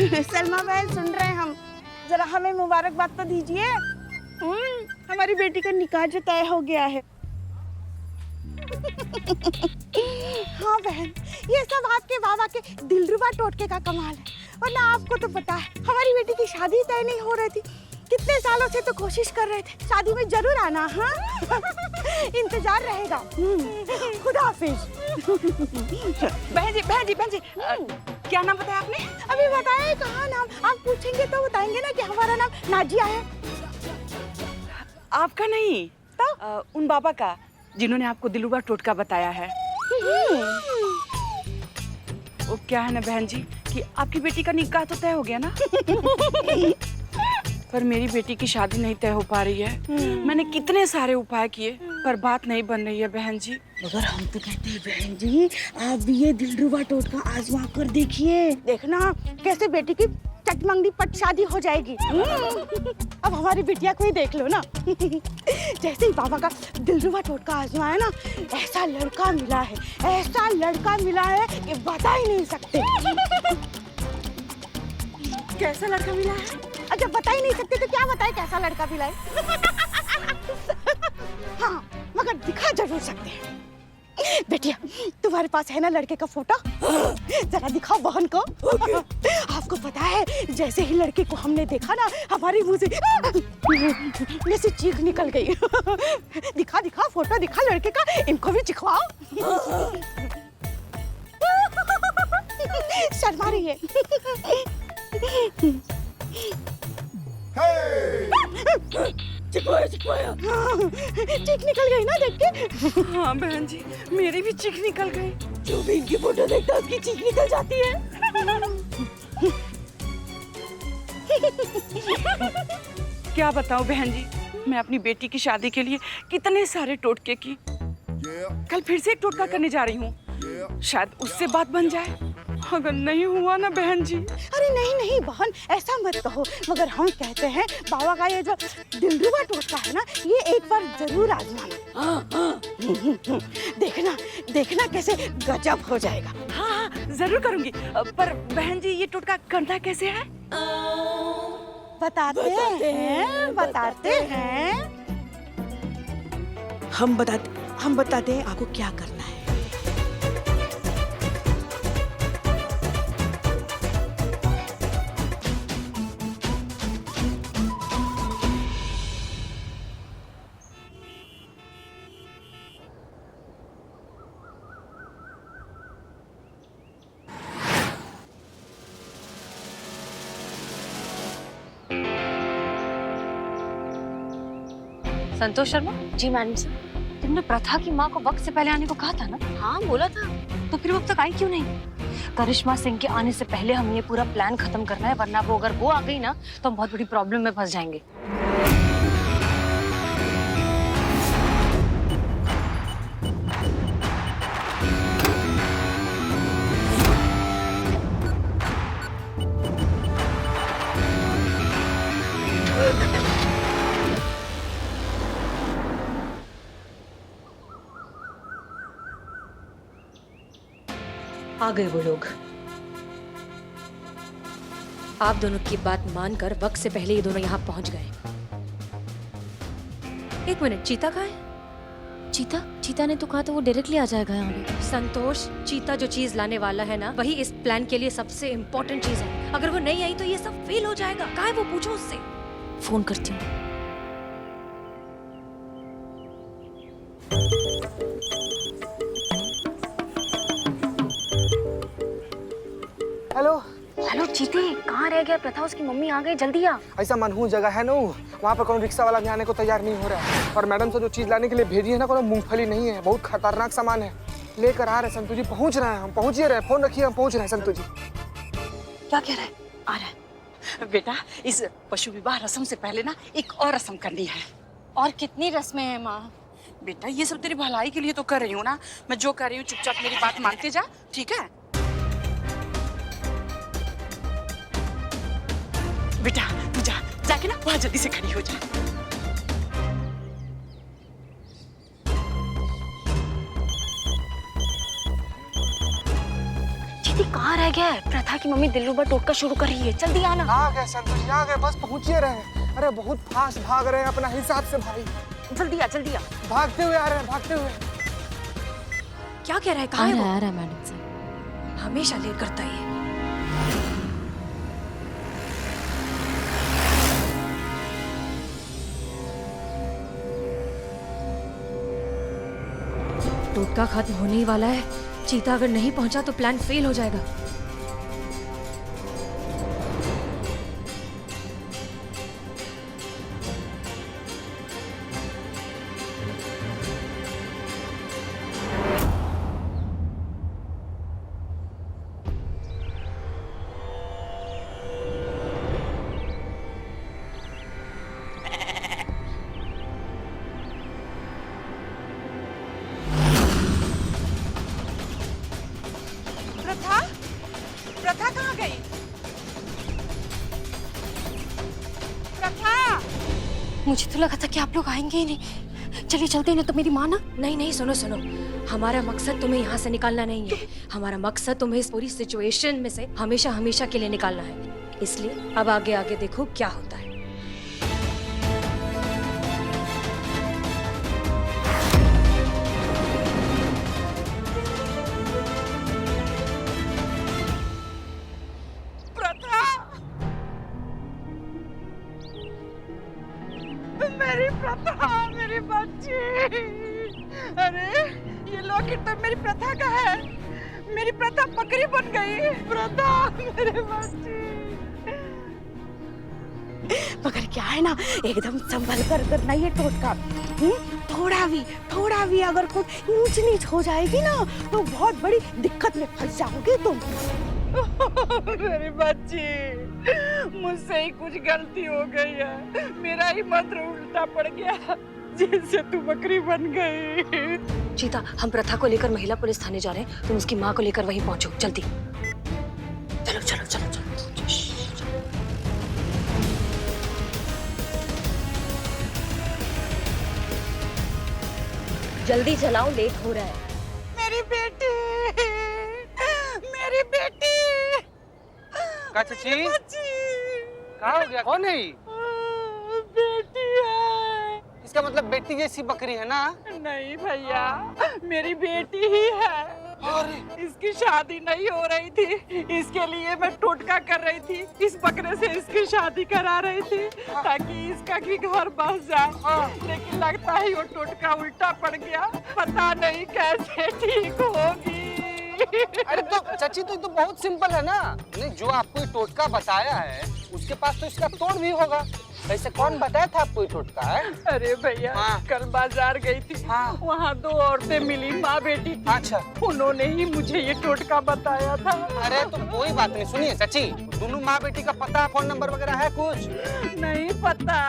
सलमा बहन सुन रहे हैं हम, जरा हमें मुबारकबाद तो दीजिए। हमारी बेटी का निकाह जो तय हो गया है। हाँ बहन, ये सब आपके बाबा के दिलरुबा टोटके का कमाल है, वरना आपको तो पता है हमारी बेटी की शादी तय नहीं हो रही थी। कितने सालों से तो कोशिश कर रहे थे, शादी में जरूर आना। हाँ इंतजार रहेगा। खुदा हाफिज। बहन जी क्या नाम बताया आपने? अभी बताया कहाँ नाम, आप पूछेंगे तो बताएंगे ना कि हमारा नाम नाजिया है। आपका नहीं तो? उन बाबा का जिन्होंने आपको दिलरुबा टोटका बताया है। वो क्या है ना बहन जी कि आपकी बेटी का निकाह तो तय हो गया ना। पर मेरी बेटी की शादी नहीं तय हो पा रही है। मैंने कितने सारे उपाय किए पर बात नहीं बन रही है बहन जी। मगर हम तो कहते हैं बहन जी, आप भी ये दिलरुबा टोटका आजमा कर देखिए, देखना कैसे बेटी की चटमंगनी पट शादी हो जाएगी। अब हमारी बिटिया को ही देख लो ना। जैसे ही बाबा का दिलरुबा टोटका आजमाया ना, ऐसा लड़का मिला है, ऐसा लड़का मिला है कि बता ही नहीं सकते। कैसा लड़का मिला है? अच्छा बता ही नहीं सकते तो क्या बताए कैसा लड़का मिला है। हाँ मगर दिखा जरूर सकते हैं। बेटिया तुम्हारे पास है ना लड़के का फोटो, जरा दिखाओ बहन को। आपको पता है जैसे ही लड़के को हमने देखा ना, हमारे मुंह से चीख निकल गई। दिखा दिखा फोटो दिखा लड़के का, इनको भी चिखवाओ। शर्मा रही है। चिखवाया चीख निकल गई ना देख के। हाँ बहन जी मेरी भी चीख निकल गई। जो भी इनकी फोटो देखता है उसकी चीख निकल जाती है। क्या बताऊं बहन जी, मैं अपनी बेटी की शादी के लिए कितने सारे टोटके की। कल फिर से एक टोटका करने जा रही हूँ, शायद उससे बात बन जाए। अगर नहीं हुआ ना बहन जी। अरे नहीं नहीं बहन ऐसा मत कहो, मगर हम कहते हैं बाबा का ये जो दिलरुबा टोटका है ना, ये एक बार जरूर आजमाना। देखना देखना कैसे गजब हो जाएगा। हाँ जरूर करूंगी। पर बहन जी ये टोटका करना कैसे है? बताते हैं। हम बताते हैं आपको क्या करना है। संतोष शर्मा। जी मैडम सर। तुमने प्रथा की माँ को वक्त से पहले आने को कहा था ना? हाँ बोला था। तो फिर वक्त तक आई क्यों नहीं? करिश्मा सिंह के आने से पहले हमें ये पूरा प्लान खत्म करना है, वरना वो अगर वो आ गई ना तो हम बहुत बड़ी प्रॉब्लम में फंस जाएंगे। आ गए वो लोग। आप दोनों की बात मानकर वक्त से पहले ये दोनों यहाँ पहुंच गए। एक मिनट, चीता कहाँ है? चीता ने तो कहा था वो डायरेक्टली आ जाएगा यहाँ पे। संतोष, चीता जो चीज लाने वाला है ना, वही इस प्लान के लिए सबसे इम्पोर्टेंट चीज है। अगर वो नहीं आई तो ये सब फेल हो जाएगा। कहाँ है वो, पूछो उससे। फोन करती हूँ। हेलो हेलो चीते, कहाँ रह गया? प्रथा उसकी मम्मी आ गई, जल्दी आ। ऐसा मनहूस जगह है ना, वहाँ पर कोई रिक्शा वाला भी आने को तैयार नहीं हो रहा है। और मैडम से जो चीज लाने के लिए भेजी है ना, कोई मूंगफली नहीं है, बहुत खतरनाक सामान है। लेकर आ रहे संतु जी, पहुँच रहे हैं हम, पहुँच ही रहे हैं। फोन रखिए, हम पहुँच रहे हैं संतु जी। क्या कह रहा है? आ रहा है। बेटा इस पशु विवाह रस्म से पहले ना एक और रस्म करनी है। और कितनी रस्में हैं माँ? बेटा ये सब तेरी भलाई के लिए तो कर रही हूँ ना। मैं जो कर रही हूँ चुपचाप मेरी बात मानते जा, ठीक है? बेटा तू जाके ना वहां जल्दी से खड़ी हो जा। चीते कहाँ रह गया है? प्रथा की मम्मी दिलरुबा टोटका शुरू कर रही है, जल्दी आना। आ गए संतोष जी, आ गए, बस पहुंचिए रहे। अरे बहुत फास्ट भाग रहे हैं अपना हिसाब से भाई। जल्दी आ, जल्दी आ। भागते हुए आ रहे हैं, भागते हुए। क्या कह रहा है? कहाँ है वो? आ रहा है मैडम से। हमेशा लेट करता है ये। टोटका खत्म होने ही वाला है। चीता अगर नहीं पहुंचा तो प्लान फेल हो जाएगा। प्रथा, प्रथा कहाँ गई? प्रथा! मुझे तो लगा था कि आप लोग आएंगे ही नहीं। चलिए चलते हैं, ना तो मेरी माँ ना। नहीं नहीं, सुनो सुनो, हमारा मकसद तुम्हें यहाँ से निकालना नहीं है। हमारा मकसद तुम्हें इस पूरी सिचुएशन में से हमेशा हमेशा के लिए निकालना है। इसलिए अब आगे आगे देखो क्या होता है। मेरी प्रथा, मेरी बच्ची। अरे ये लॉकेट तो मेरी प्रथा का है। मेरी प्रथा बकरी बन गई। प्रथा, मेरी बच्ची। मगर क्या है ना, एकदम संभल कर करना ये टोटका। थोड़ा भी अगर कोई ऊंच नीच हो जाएगी ना तो बहुत बड़ी दिक्कत में फंस जाओगे तुम। मेरी बच्ची, मुझसे ही कुछ गलती हो गई है। मेरा ही मंत्र उल्टा पड़ गया, जिससे तू बकरी बन गई। चीता, हम प्रथा को लेकर महिला पुलिस थाने जा रहे हैं। तुम उसकी माँ को लेकर वहीं पहुंचो, जल्दी। चलो चलो चलो चलो। जल्दी चलाओ, लेट हो रहा है। मेरी बेटी, मेरी बेटी। का चाची? बच्ची। कहाँ हो गया? कौन है ये? बेटी है। इसका मतलब बेटी जैसी बकरी है ना? नहीं भैया, मेरी बेटी ही है। इसकी शादी नहीं हो रही थी, इसके लिए मैं टोटका कर रही थी। इस बकरे से इसकी शादी करा रही थी ताकि इसका भी घर बस जाए। लेकिन लगता है वो टोटका उल्टा पड़ गया। पता नहीं कैसे ठीक होगी। अरे तो चाची, तो बहुत सिंपल है ना। नहीं, जो आपको ये टोटका बताया है उसके पास तो इसका तोड़ भी होगा। वैसे कौन बताया था आपको ये टोटका है? अरे भैया, कल बाजार गई थी, वहाँ दो औरतें मिली, माँ बेटी थी। अच्छा, उन्होंने ही मुझे ये टोटका बताया था। अरे तो कोई बात नहीं। सुनिए चाची, दोनों माँ बेटी का पता, फोन नंबर वगैरह है कुछ? नहीं पता।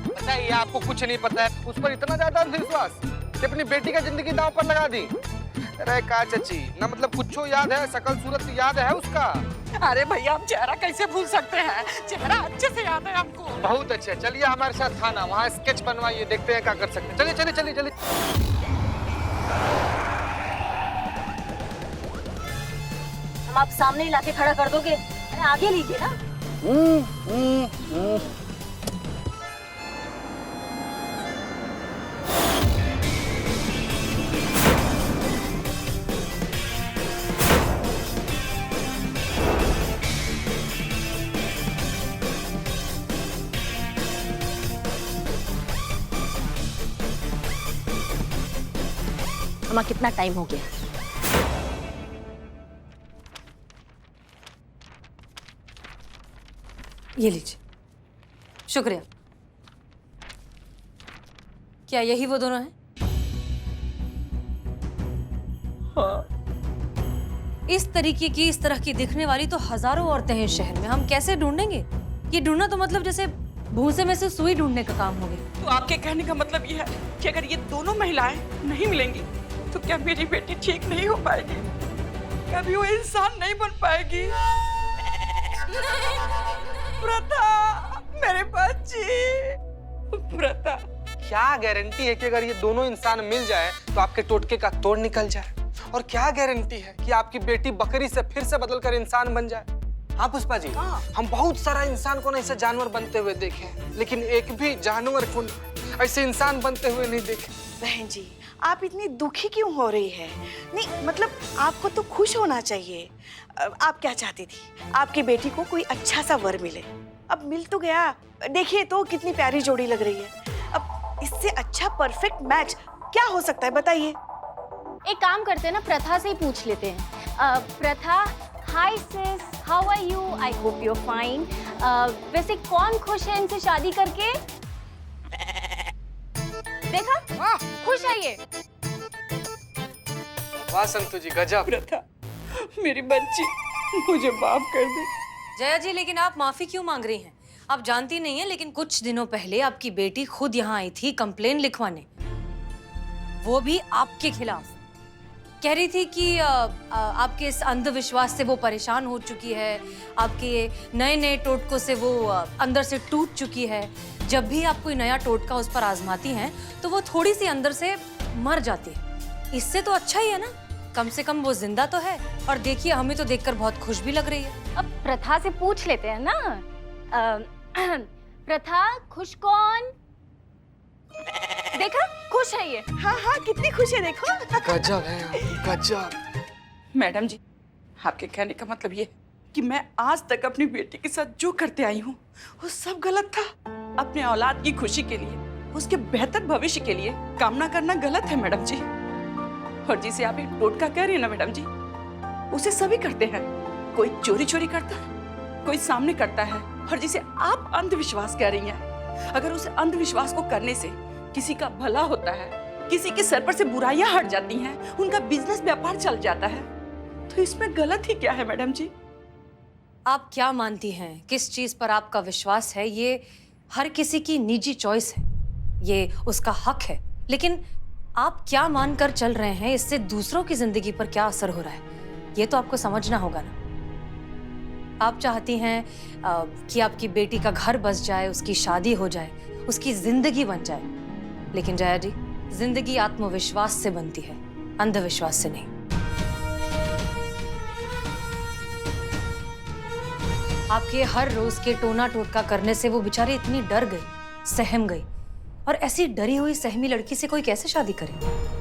बताइए, आपको कुछ नहीं पता है? उस पर इतना ज्यादा विश्वास कि अपनी बेटी का जिंदगी दांव पर लगा दी। अरे का चाची, ना मतलब कुछ याद है, शकल सूरत याद है उसका? अरे भैया, हम चेहरा कैसे भूल सकते हैं? चेहरा अच्छे से याद है हमको। बहुत अच्छे, चलिए हमारे साथ थाना, वहाँ स्केच बनवाइए, देखते हैं क्या कर सकते हैं। चलिए चलिए चलिए चलिए। हम आप सामने ही लाके खड़ा कर दोगे? अरे आगे लीजिए ना। अम्मा, कितना टाइम हो गया? ये लीजिए। शुक्रिया। क्या यही वो दोनों हैं? हाँ। इस तरीके की, इस तरह की दिखने वाली तो हजारों औरतें हैं इस शहर में। हम कैसे ढूंढेंगे? ये ढूंढना तो मतलब जैसे भूसे में से सुई ढूंढने का काम हो गया। तो आपके कहने का मतलब ये है कि अगर ये दोनों महिलाएं नहीं मिलेंगी तो क्या मेरी बेटी ठीक नहीं हो पाएगी? कभी वो इंसान नहीं बन पाएगी? प्रथा, मेरे बच्ची। प्रथा, क्या गारंटी है कि अगर ये दोनों इंसान मिल जाए तो आपके टोटके का तोड़ निकल जाए? और क्या गारंटी है कि आपकी बेटी बकरी से फिर से बदलकर इंसान बन जाए? हाँ पुष्पा जी, हम बहुत सारा इंसान को ना ऐसे जानवर बनते हुए देखे हैं, लेकिन एक भी जानवर को ऐसे इंसान बनते हुए नहीं देखे। बहन जी, आप इतनी दुखी क्यों हो रही है? नहीं मतलब आपको तो खुश होना चाहिए। आप क्या चाहती थी? आपकी बेटी को कोई अच्छा सा वर मिले। अब मिल तो गया। देखिए तो कितनी प्यारी जोड़ी लग रही है। अब इससे अच्छा परफेक्ट मैच क्या हो सकता है बताइए? एक काम करते हैं ना, प्रथा से ही पूछ लेते हैं। Pratha, hi sis, how are you? I hope you are fine. वैसे कौन खुश है इनसे शादी करके? देखा, खुश है ये। वाह संतु जी, गजब। प्रथा, मेरी बच्ची, मुझे माफ कर दे। जया जी, लेकिन आप माफी क्यों मांग रही हैं? आप जानती नहीं हैं, लेकिन कुछ दिनों पहले आपकी बेटी खुद यहाँ आई थी कंप्लेन लिखवाने, वो भी आपके खिलाफ। कह रही थी कि आपके इस अंधविश्वास से वो परेशान हो चुकी है, आपके नए नए टोटकों से वो अंदर से टूट चुकी है। जब भी आप कोई नया टोटका उस पर आजमाती हैं तो वो थोड़ी सी अंदर से मर जाती है। इससे तो अच्छा ही है ना, कम से कम वो जिंदा तो है। और देखिए, हमें तो देखकर बहुत खुश भी लग रही है। अब प्रथा से पूछ लेते हैं ना। प्रथा, खुश कौन? देखा, खुश है ये। हाँ हाँ, कितनी खुश है देखो। गजब है, गजब। मैडम जी, आपके कहने का मतलब ये है कि मैं आज तक अपनी बेटी के साथ जो करते आई हूँ वो सब गलत था। अपने औलाद की खुशी के लिए, उसके बेहतर भविष्य के लिए कामना करना गलत है मैडम जी। और जिसे आप एक टोटका कह रही हैं ना मैडम जी, उसे सभी करते हैं। कोई चोरी चोरी करता है, कोई सामने करता है। और जिसे आप अंधविश्वास कह रही हैं, अगर उस अंधविश्वास को करने से किसी का भला होता है, किसी के सर पर से बुराइयां हट जाती हैं, उनका बिजनेस व्यापार चल जाता है, तो इसमें गलत ही क्या है मैडम जी? आप क्या मानती हैं, किस चीज पर आपका विश्वास है, ये हर किसी की निजी चॉइस है, ये उसका हक है। लेकिन आप क्या मानकर चल रहे हैं, इससे दूसरों की जिंदगी पर क्या असर हो रहा है, ये तो आपको समझना होगा ना। आप चाहती हैं कि आपकी बेटी का घर बस जाए, उसकी शादी हो जाए, उसकी जिंदगी बन जाए। लेकिन जया जी, जिंदगी आत्मविश्वास से बनती है, अंधविश्वास से नहीं। आपके हर रोज के टोना टोटका करने से वो बेचारी इतनी डर गई, सहम गई। और ऐसी डरी हुई सहमी लड़की से कोई कैसे शादी करे?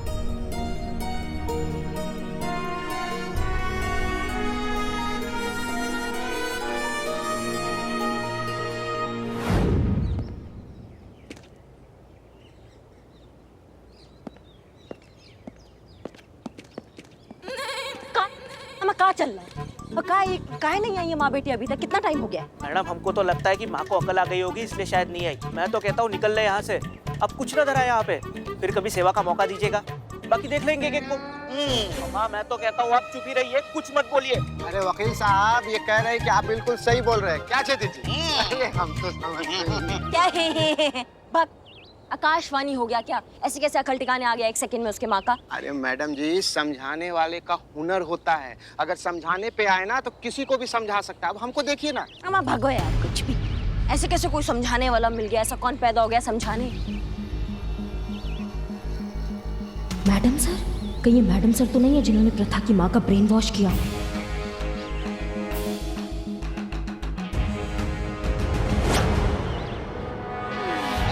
कहाँ चल रहा है? और काहे नहीं आई है माँ बेटी अभी तक? कितना टाइम हो गया है? मैडम, हमको तो लगता है कि माँ को अकल आ गई होगी, इसलिए शायद नहीं आई। मैं तो कहता हूँ निकल ले यहाँ से, अब कुछ ना धरा यहाँ पे, फिर कभी सेवा का मौका दीजिएगा, बाकी देख लेंगे एक को। माँ, मैं तो कहता हूँ आप चुप ही रहिए, कुछ मत बोलिए। अरे वकील साहब, ये कह रहे हैं कि आप बिल्कुल सही बोल रहे हैं। क्या चाहती थी? अरे हम तो समझ गए। क्या है? बक, आकाशवाणी हो गया क्या? ऐसे कैसे अकल टिकाने आ गया एक सेकंड में उसके माँ का? अरे मैडम जी, समझाने वाले का हुनर होता है। अगर समझाने पे आए ना तो किसी को भी समझा सकता है। अब हमको देखिए ना। अम्मा भगो यार, कुछ भी। ऐसे कैसे कोई समझाने वाला मिल गया? ऐसा कौन पैदा हो गया समझाने? Madam sir? कहीं ये मैडम सर तो नहीं है जिन्होंने प्रथा की माँ का ब्रेन वॉश किया?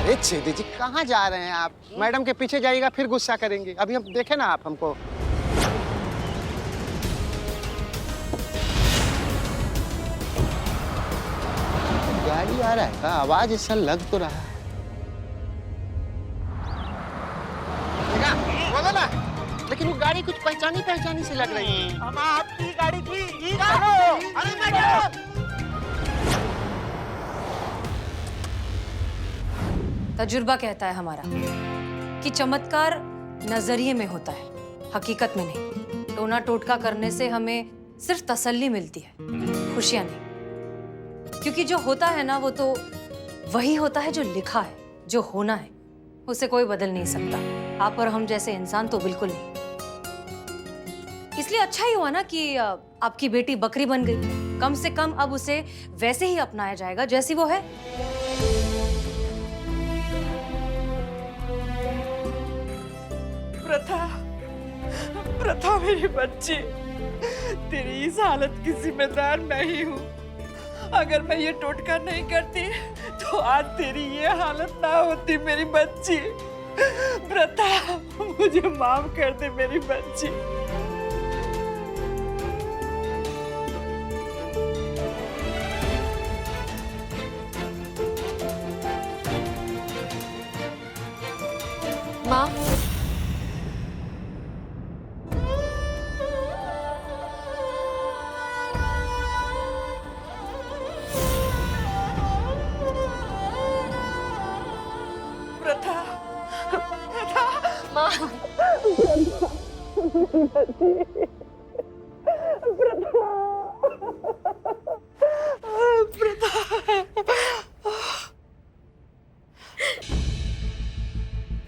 अरे छेदी जी, कहाँ जा रहे हैं आप? मैडम के पीछे जाइएगा, फिर गुस्सा करेंगे। अभी हम देखे ना आप हमको। गाड़ी आ रहा है का? आवाज ऐसा लग तो रहा है। देखा? बोलो ना। लेकिन वो गाड़ी कुछ पहचानी से लग रही है। हम आपकी गाड़ी की। अरे मैडम! तजुर्बा कहता है हमारा कि चमत्कार नजरिए में होता है, हकीकत में नहीं। टोना टोटका करने से हमें सिर्फ तसल्ली मिलती है, खुशियां नहीं। क्योंकि जो होता है ना, वो तो वही होता है जो लिखा है, जो होना है, उसे कोई बदल नहीं सकता। आप और हम जैसे इंसान तो बिल्कुल नहीं। इसलिए अच्छा ही हुआ ना कि आपकी बेटी बकरी बन गई। कम से कम अब उसे वैसे ही अपनाया जाएगा जैसी वो है। प्रथा, प्रथा मेरी बच्ची, तेरी इस हालत की जिम्मेदार मैं ही हूँ। अगर मैं ये टोटका नहीं करती तो आज तेरी ये हालत ना होती मेरी बच्ची। प्रथा, मुझे माफ कर दे मेरी बच्ची। माँ, प्रथा, प्रथा, माँ,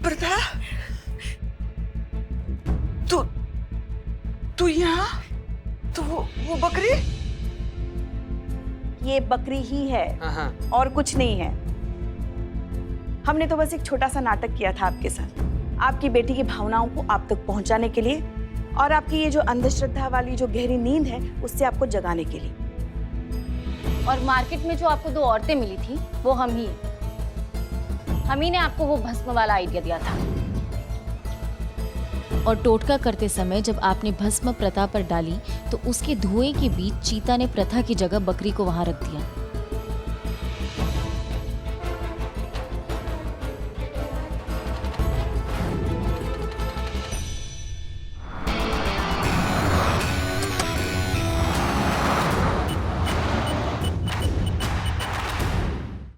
प्रथा, तू यहाँ? तो वो बकरी? ये बकरी ही है हाँ। और कुछ नहीं है। हमने तो बस एक छोटा सा नाटक किया था आपके साथ, आपकी बेटी की भावनाओं को आप तक पहुंचाने के लिए और आपकी ये जो अंधश्रद्धा वाली जो गहरी नींद है उससे आपको जगाने के लिए। और मार्केट में जो आपको 2 औरतें मिली थी वो हम ही हैं। हम ही ने आपको वो भस्म वाला आइडिया दिया था। और टोटका करते समय जब आपने भस्म प्रथा पर डाली तो उसके धुएं के बीच चीता ने प्रथा की जगह बकरी को वहां रख दिया।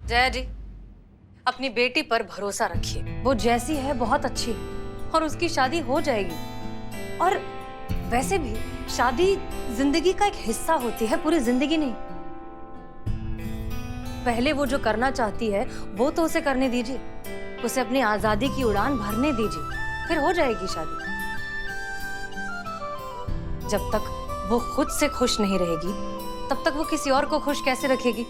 जया जी, अपनी बेटी पर भरोसा रखिए। वो जैसी है बहुत अच्छी है और उसकी शादी हो जाएगी। और वैसे भी शादी जिंदगी का एक हिस्सा होती है, पूरी जिंदगी नहीं। पहले वो जो करना चाहती है वो तो उसे करने दीजिए, उसे अपनी आजादी की उड़ान भरने दीजिए, फिर हो जाएगी शादी। जब तक वो खुद से खुश नहीं रहेगी तब तक वो किसी और को खुश कैसे रखेगी?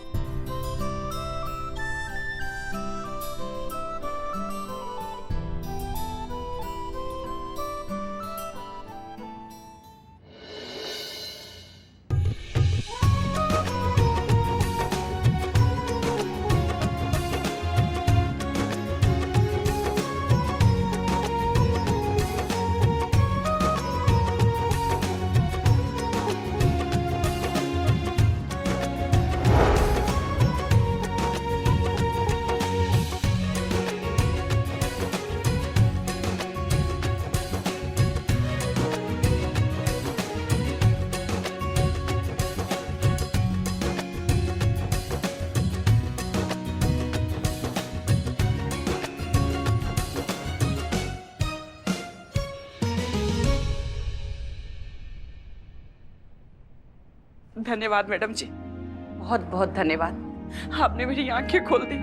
धन्यवाद मैडम जी, बहुत बहुत धन्यवाद। आपने मेरी आंखें खोल दी।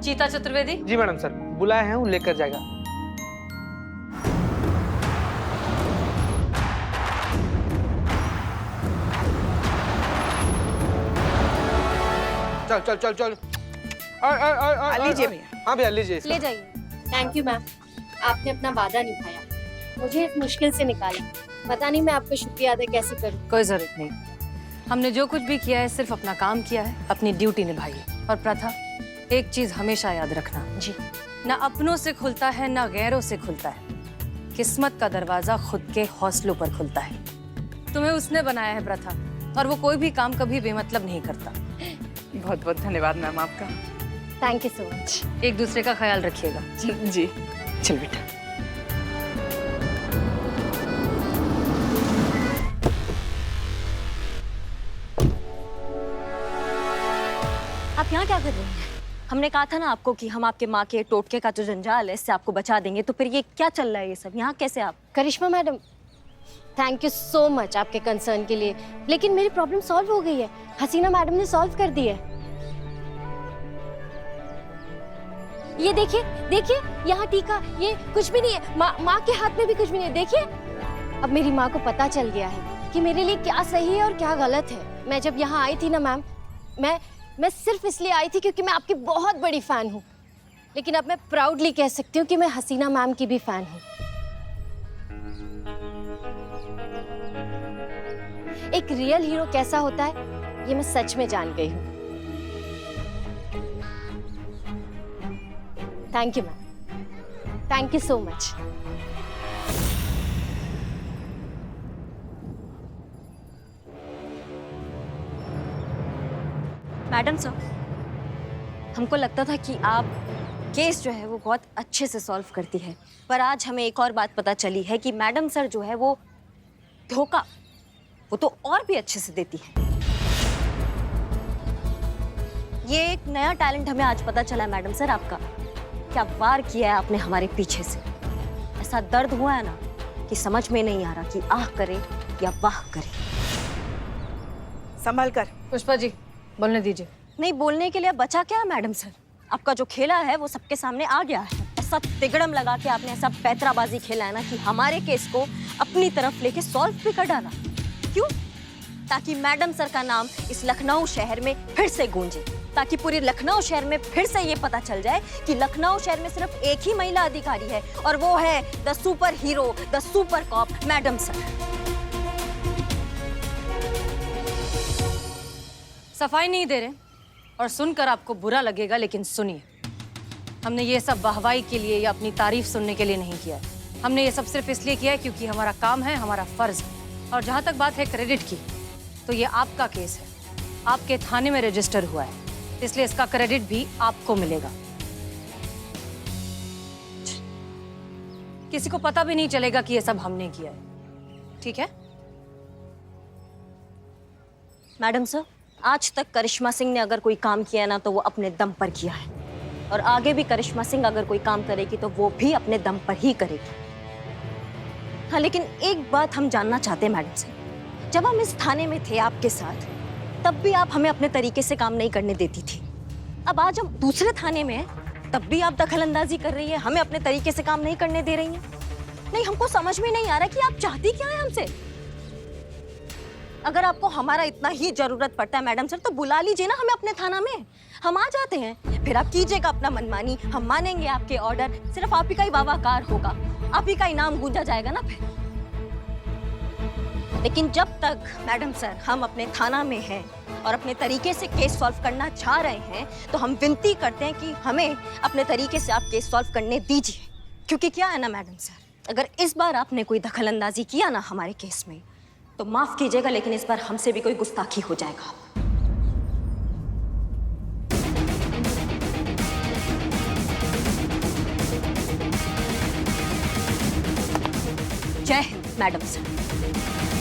चीता चतुर्वेदी, जी मैडम सर, बुलाए हैं, वो लेकर जाएगा। चल चल चल चल। लीजिए भैया। हाँ भैया लीजिए इसको। ले जाइए। थैंक यू मैम, आपने अपना वादा निभाया, मुझे इस मुश्किल से निकाला। पता नहीं मैं आपको शुक्रिया अदा कैसे करूं। कोई जरूरत नहीं। हमने जो कुछ भी किया है सिर्फ अपना काम किया है, अपनी ड्यूटी निभाई है। और प्रथा, एक चीज हमेशा याद रखना जी, ना अपनों से खुलता है ना गैरों से खुलता है। किस्मत का दरवाजा खुद के हौसलों पर खुलता है। तुम्हें उसने बनाया है प्रथा, और वो कोई भी काम कभी बेमतलब नहीं करता। बहुत बहुत धन्यवाद मैम आपका। Thank you so much. एक दूसरे का ख्याल रखिएगा। जी, चल बेटा। आप यहाँ क्या कर रही हैं? हमने कहा था ना आपको कि हम आपके माँ के टोटके का जो जंजाल है इससे आपको बचा देंगे, तो फिर ये क्या चल रहा है ये सब? यहाँ कैसे आप? Karishma madam, thank you so much आपके कंसर्न के लिए, लेकिन मेरी प्रॉब्लम सॉल्व हो गई है। हसीना मैडम ने सॉल्व कर दी है। ये देखिए देखिए, यहाँ टीका, ये कुछ भी नहीं है। माँ के हाथ में भी कुछ भी नहीं है, देखिए। अब मेरी माँ को पता चल गया है कि मेरे लिए क्या सही है और क्या गलत है। मैं जब यहाँ आई थी ना मैम, मैं सिर्फ इसलिए आई थी क्योंकि मैं आपकी बहुत बड़ी फैन हूँ, लेकिन अब मैं प्राउडली कह सकती हूँ कि मैं हसीना मैम की भी फैन हूँ। एक रियल हीरो कैसा होता है ये मैं सच में जान गई हूँ। Thank you ma'am, thank you so much. Madam sir, हमको लगता था कि आप केस जो है वो बहुत अच्छे से सॉल्व करती है, पर आज हमें एक और बात पता चली है कि मैडम सर जो है वो धोखा वो तो और भी अच्छे से देती है। ये एक नया टैलेंट हमें आज पता चला है मैडम सर आपका। क्या वार किया है आपने हमारे पीछे से। ऐसा दर्द हुआ है ना कि समझ में नहीं आ रहा कि आह करे या वाह करे। संभल कर। पुष्पा जी बोलने दीजिए। नहीं, बोलने के लिए बचा क्या है मैडम सर? आपका जो खेला है वो सबके सामने आ गया है। ऐसा तिगड़म लगा के आपने ऐसा पैतराबाजी खेला है ना कि हमारे केस को अपनी तरफ लेके सॉल्व भी कर डाला। क्यों? ताकि मैडम सर का नाम इस लखनऊ शहर में फिर से गूंजे, ताकि पूरे लखनऊ शहर में फिर से ये पता चल जाए कि लखनऊ शहर में सिर्फ एक ही महिला अधिकारी है और वो है the super hero, the super cop madam sir. सफाई नहीं दे रहे और सुनकर आपको बुरा लगेगा, लेकिन सुनिए, हमने ये सब वाहवाही के लिए या अपनी तारीफ सुनने के लिए नहीं किया है। हमने ये सब सिर्फ इसलिए किया है क्योंकि हमारा काम है, हमारा फर्ज है। और जहाँ तक बात है क्रेडिट की, तो ये आपका केस है, आपके थाने में रजिस्टर हुआ है, इसलिए इसका क्रेडिट भी आपको मिलेगा। किसी को पता भी नहीं चलेगा कि ये सब हमने किया है, ठीक है? मैडम सर, आज तक करिश्मा सिंह ने अगर कोई काम किया ना तो वो अपने दम पर किया है, और आगे भी करिश्मा सिंह अगर कोई काम करेगी तो वो भी अपने दम पर ही करेगी। हाँ, लेकिन एक बात हम जानना चाहते हैं मैडम सर, जब हम इस थाने में थे आपके साथ, तब भी आप हमें अपने तरीके से काम नहीं करने देती थी। अब आज हम दूसरे थाने में हैं, तब भी आप दखलंदाजी कर रही है, हमें अपने तरीके से काम नहीं करने दे रही हैं। नहीं, हमको समझ में नहीं आ रहा कि आप चाहती क्या है हमसे। अगर आपको हमारा इतना ही जरूरत पड़ता है मैडम सर, तो बुला लीजिए ना हमें अपने थाना में, हम आ जाते हैं। फिर आप कीजिएगा अपना मनमानी, हम मानेंगे आपके ऑर्डर, सिर्फ आप ही का ही वाहवाकार होगा, आप ही का ही नाम गूंजा जाएगा ना फिर। लेकिन जब तक मैडम सर हम अपने थाना में हैं और अपने तरीके से केस सॉल्व करना चाह रहे हैं, तो हम विनती करते हैं कि हमें अपने तरीके से आप केस सॉल्व करने दीजिए। क्योंकि क्या है ना मैडम सर, अगर इस बार आपने कोई दखलंदाजी किया ना हमारे केस में, तो माफ कीजिएगा लेकिन इस बार हमसे भी कोई गुस्ताखी हो जाएगा। जय हिंद मैडम सर।